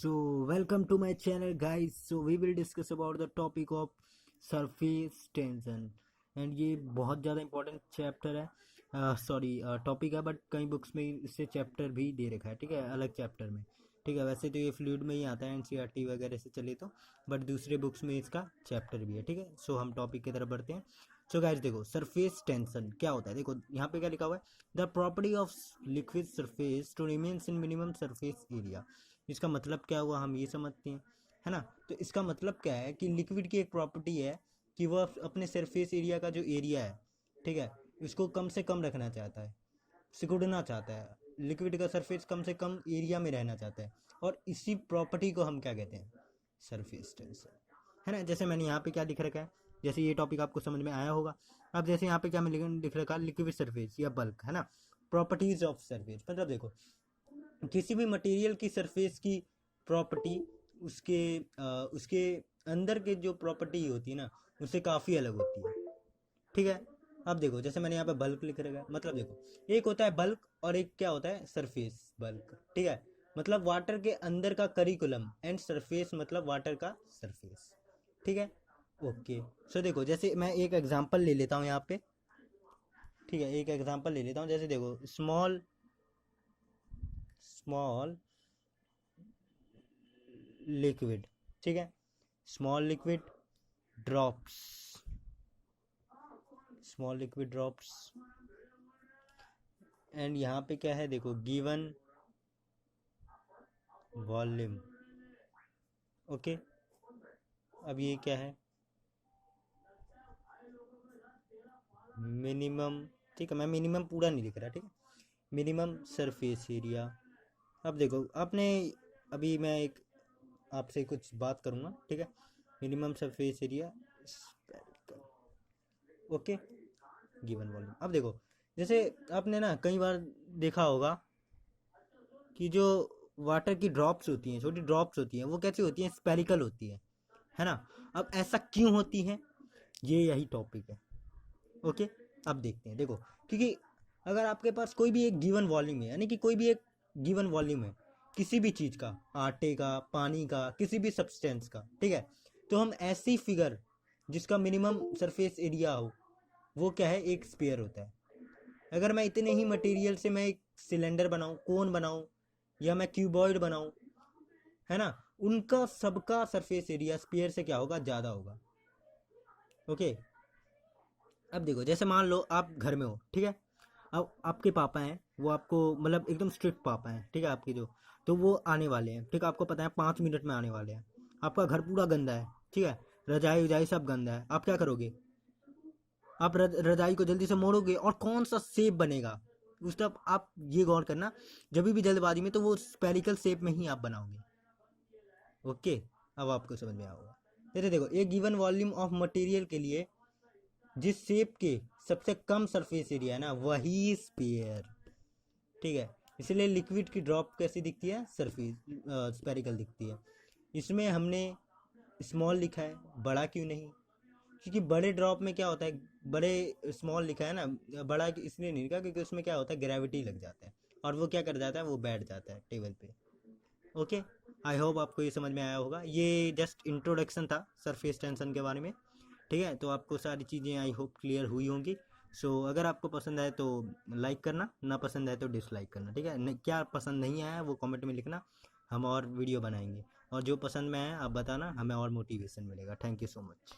So welcome to my channel guys. So we will discuss about the topic of surface tension and ये बहुत ज़्यादा important chapter है, sorry topic है, but कई books में इससे चैप्टर भी दे रखा है, ठीक है, अलग चैप्टर में। ठीक है, वैसे तो ये फ्लूइड में ही आता है एनसीईआरटी वगैरह से चले तो, बट दूसरे बुक्स में इसका चैप्टर भी है। ठीक है, सो हम टॉपिक की तरफ बढ़ते हैं। सो गाइस देखो, सरफेस टेंशन क्या होता है। देखो यहाँ पे क्या लिखा हुआ है, the property of liquid surface to remains in minimum surface area. इसका मतलब क्या हुआ, हम ये समझते हैं, है ना। तो इसका मतलब क्या है कि लिक्विड की एक प्रॉपर्टी है कि वह अपने सरफेस एरिया का जो एरिया है, ठीक है, इसको कम से कम रखना चाहता है, सिकुड़ना चाहता है। लिक्विड का सरफेस कम से कम एरिया में रहना चाहता है, और इसी प्रॉपर्टी को हम क्या कहते हैं, सरफेस टेंशन, है ना। जैसे मैंने यहाँ पे क्या लिख रखा है, जैसे ये टॉपिक आपको समझ में आया होगा। अब जैसे यहाँ पे क्या मैंने लिख रखा है, लिक्विड सरफेस या बल्क, है ना। प्रॉपर्टीज ऑफ सरफेस मतलब देखो, किसी भी मटेरियल की सरफेस की प्रॉपर्टी उसके अंदर के जो प्रॉपर्टी होती है ना, उससे काफ़ी अलग होती है। ठीक है, अब देखो जैसे मैंने यहाँ पे बल्क लिख रखा है, मतलब देखो एक होता है बल्क और एक क्या होता है, सरफेस बल्क। ठीक है, मतलब वाटर के अंदर का करिकुलम एंड सरफेस मतलब वाटर का सरफेस। ठीक है, ओके। सो देखो जैसे मैं एक एग्जांपल ले लेता हूँ यहाँ पे। ठीक है, एक एग्जांपल ले लेता हूँ, जैसे देखो स्मॉल स्मॉल लिक्विड, ठीक है, small liquid drops, small liquid drops, and यहाँ पे क्या है, देखो गिवन वॉल्यूम। ओके, अब ये क्या है, मिनिमम। ठीक है, मैं मिनिमम पूरा नहीं लिख रहा, ठीक है, मिनिमम सरफेस एरिया। अब देखो आपने, अभी मैं एक आपसे कुछ बात करूँगा, ठीक है, minimum surface area, okay, given volume. अब देखो जैसे आपने ना कई बार देखा होगा कि जो वाटर की ड्रॉप्स होती हैं, छोटी ड्रॉप्स होती हैं, वो कैसी होती हैं, स्पेरिकल होती है ना। अब ऐसा क्यों होती है, ये यही टॉपिक है। ओके, अब देखते हैं। देखो क्योंकि अगर आपके पास कोई भी एक गिवन वॉल्यूम है, यानी कि कोई भी एक गिवन वॉल्यूम है किसी भी चीज़ का, आटे का, पानी का, किसी भी सब्सटेंस का, ठीक है, तो हम ऐसी फिगर जिसका मिनिमम सरफेस एरिया हो, वो क्या है, एक स्फीयर होता है। अगर मैं इतने ही मटेरियल से मैं एक सिलेंडर बनाऊं, कोन बनाऊं, या मैं क्यूबॉइड बनाऊं, है ना, उनका सबका सरफेस एरिया स्फीयर से क्या होगा, ज़्यादा होगा। ओके, अब देखो जैसे मान लो आप घर में हो, ठीक है, अब आपके पापा हैं, वो आपको मतलब एकदम स्ट्रिक्ट पापा हैं, ठीक है, आपके जो, तो वो आने वाले हैं, ठीक है, आपको पता है 5 मिनट में आने वाले हैं। आपका घर पूरा गंदा है, ठीक है, रजाई उजाई सब गंदा है, आप क्या करोगे, आप रजाई को जल्दी से मोड़ोगे, और कौन सा शेप बनेगा उस तब आप ये गौर करना, जब भी जल्दबाजी में, तो वो स्पेरिकल शेप में ही आप बनाओगे। ओके, अब आपको समझ में आया होगा। जैसे देखो एक गिवन वॉल्यूम ऑफ मटेरियल के लिए जिस शेप के सबसे कम सरफेस एरिया है ना, वही स्फीयर। ठीक है, इसलिए लिक्विड की ड्रॉप कैसी दिखती है, सरफेस स्पेरिकल दिखती है। इसमें हमने स्मॉल लिखा है, बड़ा क्यों नहीं, क्योंकि बड़े ड्रॉप में क्या होता है, बड़े स्मॉल लिखा है ना, बड़ा इसलिए नहीं लिखा क्योंकि उसमें क्या होता है, ग्रेविटी लग जाता है, और वो क्या कर जाता है, वो बैठ जाता है टेबल पे। ओके, आई होप आपको ये समझ में आया होगा। ये जस्ट इंट्रोडक्शन था सरफेस टेंशन के बारे में। ठीक है, तो आपको सारी चीज़ें आई होप क्लियर हुई होंगी। सो अगर आपको पसंद आए तो लाइक करना, ना पसंद आए तो डिसलाइक करना। ठीक है, क्या पसंद नहीं आया वो कमेंट में लिखना, हम और वीडियो बनाएंगे, और जो पसंद में आया आप बताना, हमें और मोटिवेशन मिलेगा। Thank you so much.